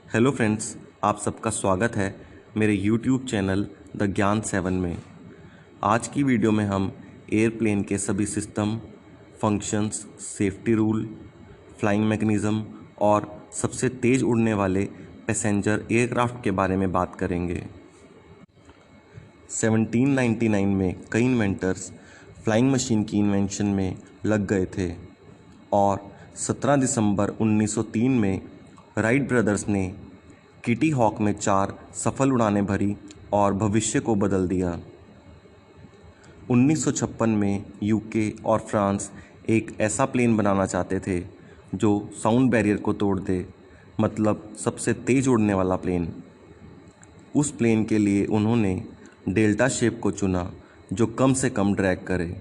Hello friends, आप सबका स्वागत है मेरे यूट्यूब चैनल द ज्ञान 7 में। आज की वीडियो में हम एयरप्लेन के सभी system, functions, safety rule, flying mechanism और सबसे तेज़ उड़ने वाले पैसेंजर एयरक्राफ्ट के बारे में बात करेंगे। 1799 में कई इन्वेंटर्स फ्लाइंग मशीन की इन्वेंशन में लग गए थे और 17 दिसंबर 1903 में राइट ब्रदर्स ने किटी हॉक में 4 सफल उड़ानें भरी और भविष्य को बदल दिया। 1956 में यूके और फ्रांस एक ऐसा प्लेन बनाना चाहते थे जो साउंड बैरियर को तोड़ दे, मतलब सबसे तेज़ उड़ने वाला प्लेन। उस प्लेन के लिए उन्होंने डेल्टा शेप को चुना जो कम से कम ड्रैग करे,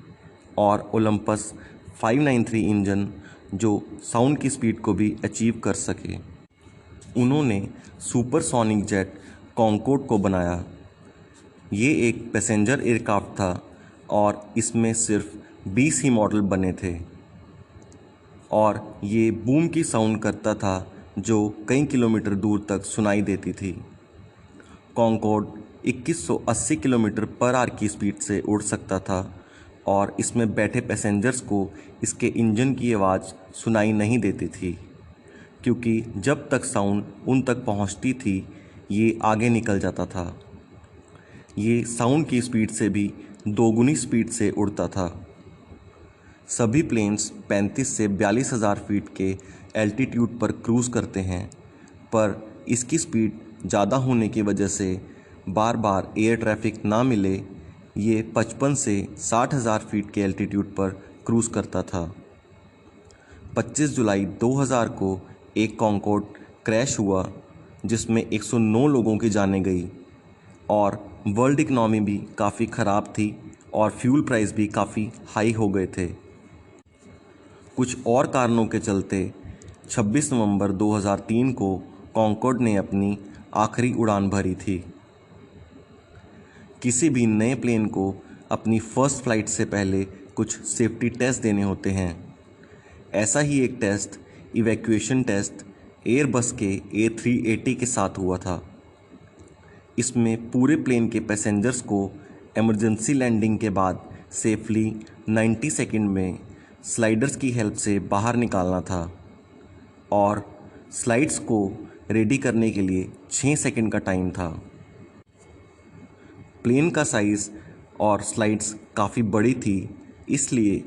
और ओलंपस 593 इंजन जो साउंड की स्पीड को भी अचीव कर सके। उन्होंने सुपरसोनिक जेट कॉन्कोर्ड को बनाया। ये एक पैसेंजर एयरक्राफ्ट था और इसमें सिर्फ 20 ही मॉडल बने थे और ये बूम की साउंड करता था जो कई किलोमीटर दूर तक सुनाई देती थी। कॉन्कोर्ड 2180 किलोमीटर पर आवर की स्पीड से उड़ सकता था और इसमें बैठे पैसेंजर्स को इसके इंजन की आवाज़ सुनाई नहीं देती थी, क्योंकि जब तक साउंड उन तक पहुंचती थी ये आगे निकल जाता था। ये साउंड की स्पीड से भी दोगुनी स्पीड से उड़ता था। सभी प्लेन्स 35 से 42,000 फीट के एल्टीट्यूड पर क्रूज़ करते हैं, पर इसकी स्पीड ज़्यादा होने की वजह से बार बार एयर ट्रैफिक ना मिले ये 55 से 60,000 फीट के एल्टीट्यूड पर क्रूज़ करता था। 25 जुलाई 2000 को एक कॉन्कोर्ड क्रैश हुआ जिसमें 109 लोगों की जानें गई और वर्ल्ड इकनॉमी भी काफ़ी ख़राब थी और फ्यूल प्राइस भी काफ़ी हाई हो गए थे। कुछ और कारणों के चलते 26 नवंबर 2003 को कॉन्कोर्ड ने अपनी आखिरी उड़ान भरी थी। किसी भी नए प्लेन को अपनी फ़र्स्ट फ्लाइट से पहले कुछ सेफ्टी टेस्ट देने होते हैं। ऐसा ही एक टेस्ट, इवैक्यूएशन टेस्ट, एयरबस के A380 के साथ हुआ था। इसमें पूरे प्लेन के पैसेंजर्स को इमरजेंसी लैंडिंग के बाद सेफली 90 सेकंड में स्लाइडर्स की हेल्प से बाहर निकालना था और स्लाइड्स को रेडी करने के लिए 6 सेकंड का टाइम था। प्लेन का साइज़ और स्लाइड्स काफ़ी बड़ी थी, इसलिए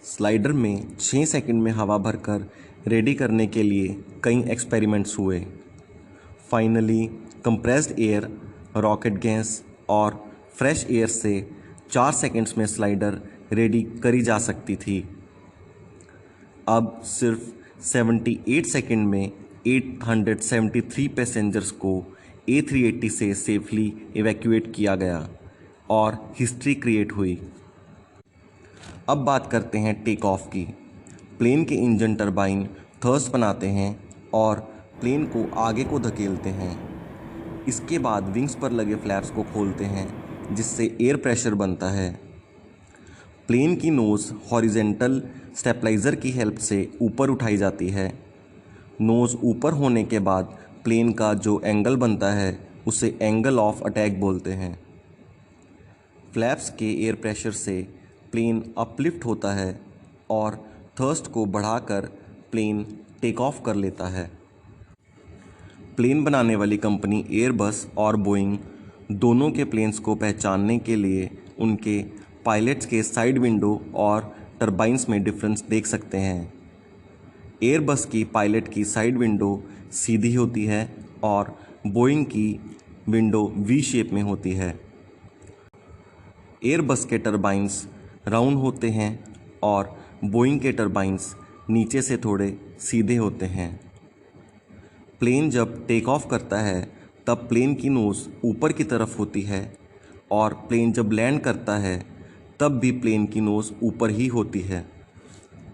स्लाइडर में 6 सेकंड में हवा भरकर रेडी करने के लिए कई एक्सपेरिमेंट्स हुए। Finally compressed air, rocket gas और फ्रेश एयर से 4 सेकंड्स में स्लाइडर रेडी करी जा सकती थी। अब सिर्फ 78 सेकंड में 873 पैसेंजर्स को A380 से सेफली इवैक्यूएट किया गया और हिस्ट्री क्रिएट हुई। अब बात करते हैं टेक ऑफ की। प्लेन के इंजन टरबाइन थर्स्ट बनाते हैं और प्लेन को आगे को धकेलते हैं। इसके बाद विंग्स पर लगे फ्लैप्स को खोलते हैं जिससे एयर प्रेशर बनता है। प्लेन की नोज़ हॉरिजेंटल स्टेबलाइज़र की हेल्प से ऊपर उठाई जाती है। नोज़ ऊपर होने के बाद प्लेन का जो एंगल बनता है उसे एंगल ऑफ अटैक बोलते हैं। फ्लैप्स के एयर प्रेशर से प्लेन अपलिफ्ट होता है और थर्स्ट को बढ़ाकर प्लेन टेक ऑफ कर लेता है। प्लेन बनाने वाली कंपनी एयरबस और बोइंग दोनों के प्लेन्स को पहचानने के लिए उनके पायलट्स के साइड विंडो और टरबाइंस में डिफरेंस देख सकते हैं। एयरबस की पायलट की साइड विंडो सीधी होती है और बोइंग की विंडो वी शेप में होती है। एयरबस के टरबाइंस राउंड होते हैं और बोइंग के टरबाइंस नीचे से थोड़े सीधे होते हैं। प्लेन जब टेक ऑफ करता है तब प्लेन की नोज़ ऊपर की तरफ होती है और प्लेन जब लैंड करता है तब भी प्लेन की नोज़ ऊपर ही होती है।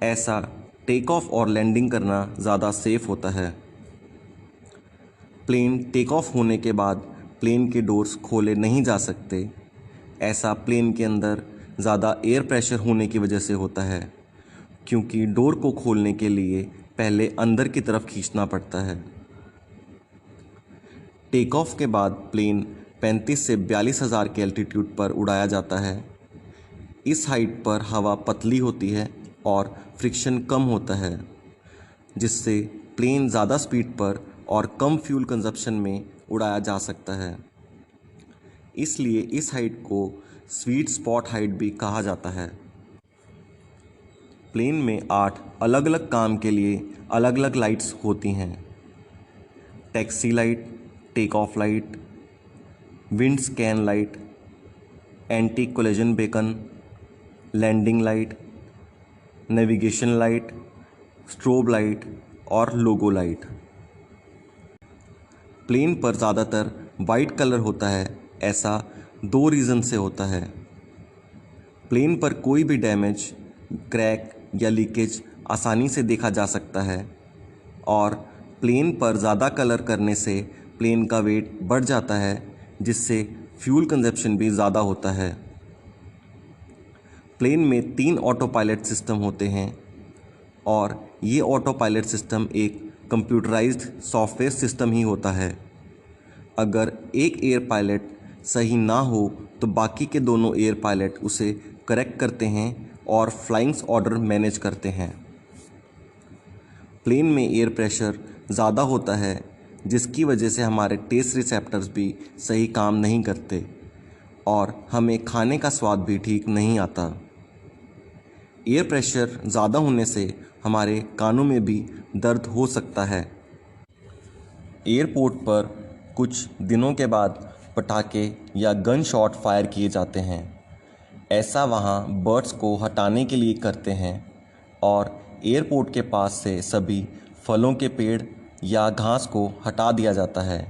ऐसा टेक ऑफ और लैंडिंग करना ज़्यादा सेफ होता है। प्लेन टेक ऑफ होने के बाद प्लेन के डोर्स खोले नहीं जा सकते। ऐसा प्लेन के अंदर ज़्यादा एयर प्रेशर होने की वजह से होता है, क्योंकि डोर को खोलने के लिए पहले अंदर की तरफ खींचना पड़ता है। टेक ऑफ के बाद प्लेन 35 से 42,000 के एल्टीट्यूड पर उड़ाया जाता है। इस हाइट पर हवा पतली होती है और फ्रिक्शन कम होता है, जिससे प्लेन ज़्यादा स्पीड पर और कम फ्यूल कंजप्शन में उड़ाया जा सकता है। इसलिए इस हाइट को स्वीट स्पॉट हाइट भी कहा जाता है। प्लेन में 8 अलग अलग काम के लिए अलग अलग लाइट्स होती हैं। Taxi light, take off light, wind scan light, anti collision beacon, landing light, navigation light, strobe light और लोगो लाइट। प्लेन पर ज़्यादातर वाइट कलर होता है। ऐसा 2 रीज़न से होता है। प्लेन पर कोई भी डैमेज, क्रैक या लीकेज आसानी से देखा जा सकता है और प्लेन पर ज़्यादा कलर करने से प्लेन का वेट बढ़ जाता है, जिससे फ्यूल कंजप्शन भी ज़्यादा होता है। प्लेन में 3 ऑटो पायलट सिस्टम होते हैं और ये ऑटो पायलट सिस्टम एक कंप्यूटराइज्ड सॉफ्टवेयर सिस्टम ही होता है। अगर एक एयर पायलट सही ना हो तो बाकी के दोनों एयर पायलट उसे करेक्ट करते हैं और फ्लाइंग ऑर्डर मैनेज करते हैं। प्लेन में एयर प्रेशर ज़्यादा होता है, जिसकी वजह से हमारे टेस्ट रिसेप्टर्स भी सही काम नहीं करते और हमें खाने का स्वाद भी ठीक नहीं आता। एयर प्रेशर ज़्यादा होने से हमारे कानों में भी दर्द हो सकता है। एयरपोर्ट पर कुछ दिनों के बाद पटाखे या गन शॉट फायर किए जाते हैं। ऐसा वहाँ बर्ड्स को हटाने के लिए करते हैं और एयरपोर्ट के पास से सभी फलों के पेड़ या घास को हटा दिया जाता है,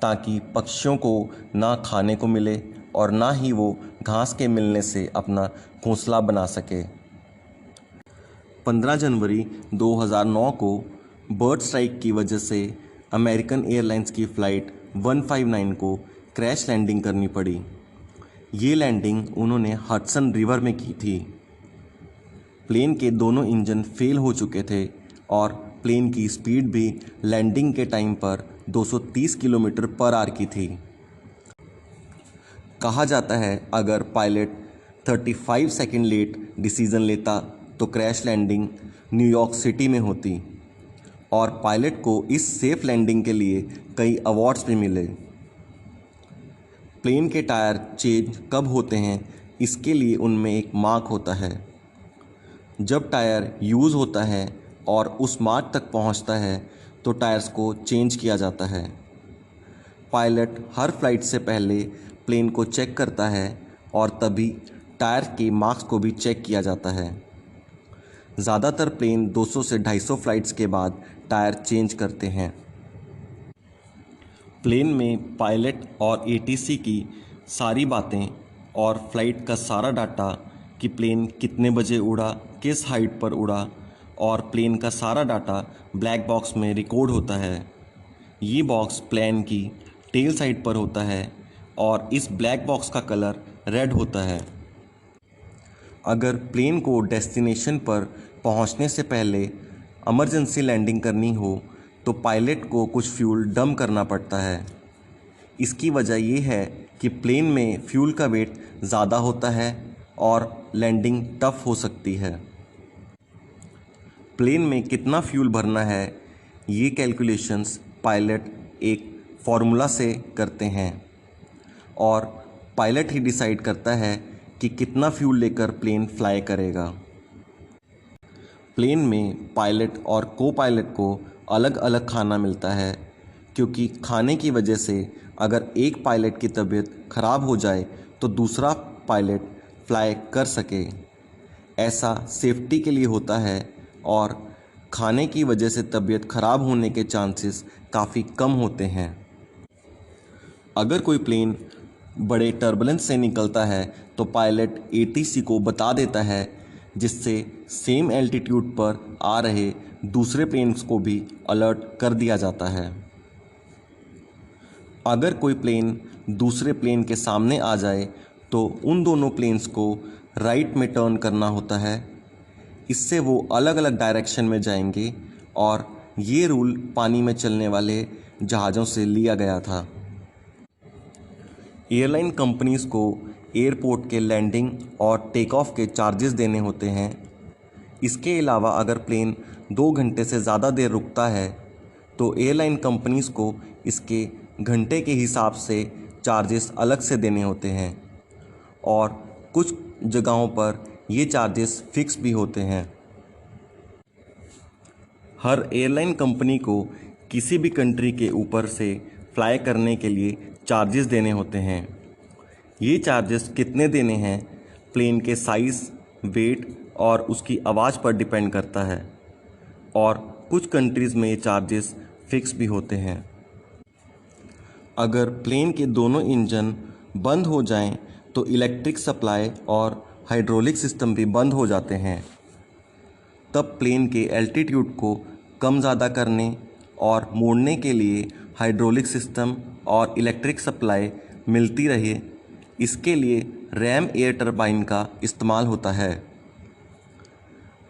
ताकि पक्षियों को ना खाने को मिले और ना ही वो घास के मिलने से अपना घोंसला बना सके। 15 जनवरी 2009 को बर्ड स्ट्राइक की वजह से अमेरिकन एयरलाइंस की फ़्लाइट 159 को क्रैश लैंडिंग करनी पड़ी। ये लैंडिंग उन्होंने हडसन रिवर में की थी। प्लेन के दोनों इंजन फेल हो चुके थे और प्लेन की स्पीड भी लैंडिंग के टाइम पर 230 किलोमीटर पर आवर की थी। कहा जाता है अगर पायलट 35 सेकंड लेट डिसीज़न लेता तो क्रैश लैंडिंग न्यूयॉर्क सिटी में होती और पायलट को इस सेफ लैंडिंग के लिए कई अवार्ड्स भी मिले। प्लेन के टायर चेंज कब होते हैं, इसके लिए उनमें एक मार्क होता है। जब टायर यूज़ होता है और उस मार्क तक पहुंचता है तो टायर्स को चेंज किया जाता है। पायलट हर फ्लाइट से पहले प्लेन को चेक करता है और तभी टायर के मार्क्स को भी चेक किया जाता है। ज़्यादातर प्लेन 200 से 250 फ्लाइट्स के बाद टायर चेंज करते हैं। प्लेन में पायलट और एटीसी की सारी बातें और फ्लाइट का सारा डाटा कि प्लेन कितने बजे उड़ा, किस हाइट पर उड़ा और प्लेन का सारा डाटा ब्लैक बॉक्स में रिकॉर्ड होता है। ये बॉक्स प्लेन की टेल साइड पर होता है और इस ब्लैक बॉक्स का कलर रेड होता है। अगर प्लेन को डेस्टिनेशन पर पहुंचने से पहले इमरजेंसी लैंडिंग करनी हो तो पायलट को कुछ फ्यूल डंप करना पड़ता है। इसकी वजह यह है कि प्लेन में फ्यूल का वेट ज़्यादा होता है और लैंडिंग टफ हो सकती है। प्लेन में कितना फ्यूल भरना है, ये कैलकुलेशंस पायलट एक फार्मूला से करते हैं और पायलट ही डिसाइड करता है कि कितना फ्यूल लेकर प्लेन फ्लाई करेगा। प्लेन में पायलट और को पायलट को अलग अलग खाना मिलता है, क्योंकि खाने की वजह से अगर एक पायलट की तबीयत ख़राब हो जाए तो दूसरा पायलट फ्लाई कर सके। ऐसा सेफ्टी के लिए होता है और खाने की वजह से तबीयत ख़राब होने के चांसेस काफ़ी कम होते हैं। अगर कोई प्लेन बड़े टर्बुलेंस से निकलता है तो पायलट एटीसी को बता देता है, जिससे सेम एल्टीट्यूड पर आ रहे दूसरे प्लेन्स को भी अलर्ट कर दिया जाता है। अगर कोई प्लेन दूसरे प्लेन के सामने आ जाए तो उन दोनों प्लेन्स को राइट में टर्न करना होता है। इससे वो अलग अलग डायरेक्शन में जाएंगे और ये रूल पानी में चलने वाले जहाज़ों से लिया गया था। एयरलाइन कंपनीज़ को एयरपोर्ट के लैंडिंग और टेक ऑफ के चार्जेस देने होते हैं। इसके अलावा अगर प्लेन 2 घंटे से ज़्यादा देर रुकता है तो एयरलाइन कंपनीज़ को इसके घंटे के हिसाब से चार्जेस अलग से देने होते हैं और कुछ जगहों पर ये चार्जेस फिक्स भी होते हैं। हर एयरलाइन कंपनी को किसी भी कंट्री के ऊपर से फ्लाई करने के लिए चार्जेस देने होते हैं। ये चार्जेस कितने देने हैं प्लेन के साइज़, वेट और उसकी आवाज़ पर डिपेंड करता है और कुछ कंट्रीज़ में ये चार्जेस फिक्स भी होते हैं। अगर प्लेन के दोनों इंजन बंद हो जाएं तो इलेक्ट्रिक सप्लाई और हाइड्रोलिक सिस्टम भी बंद हो जाते हैं। तब प्लेन के एल्टीट्यूड को कम ज़्यादा करने और मोड़ने के लिए हाइड्रोलिक सिस्टम और इलेक्ट्रिक सप्लाई मिलती रहे, इसके लिए रैम एयर टरबाइन का इस्तेमाल होता है।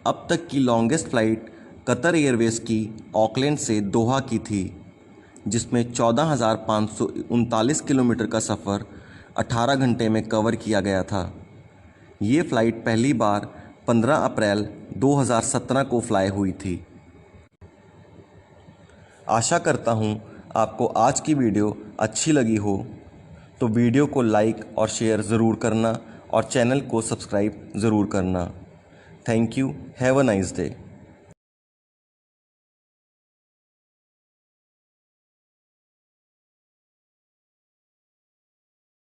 अब तक की लॉन्गेस्ट फ़्लाइट कतर एयरवेज़ की ऑकलैंड से दोहा की थी, जिसमें 14,539 किलोमीटर का सफ़र 18 घंटे में कवर किया गया था। ये फ़्लाइट पहली बार 15 अप्रैल 2017 को फ्लाई हुई थी। आशा करता हूँ आपको आज की वीडियो अच्छी लगी हो, तो वीडियो को लाइक और शेयर ज़रूर करना और चैनल को सब्सक्राइब ज़रूर करना। Thank you. Have a nice day.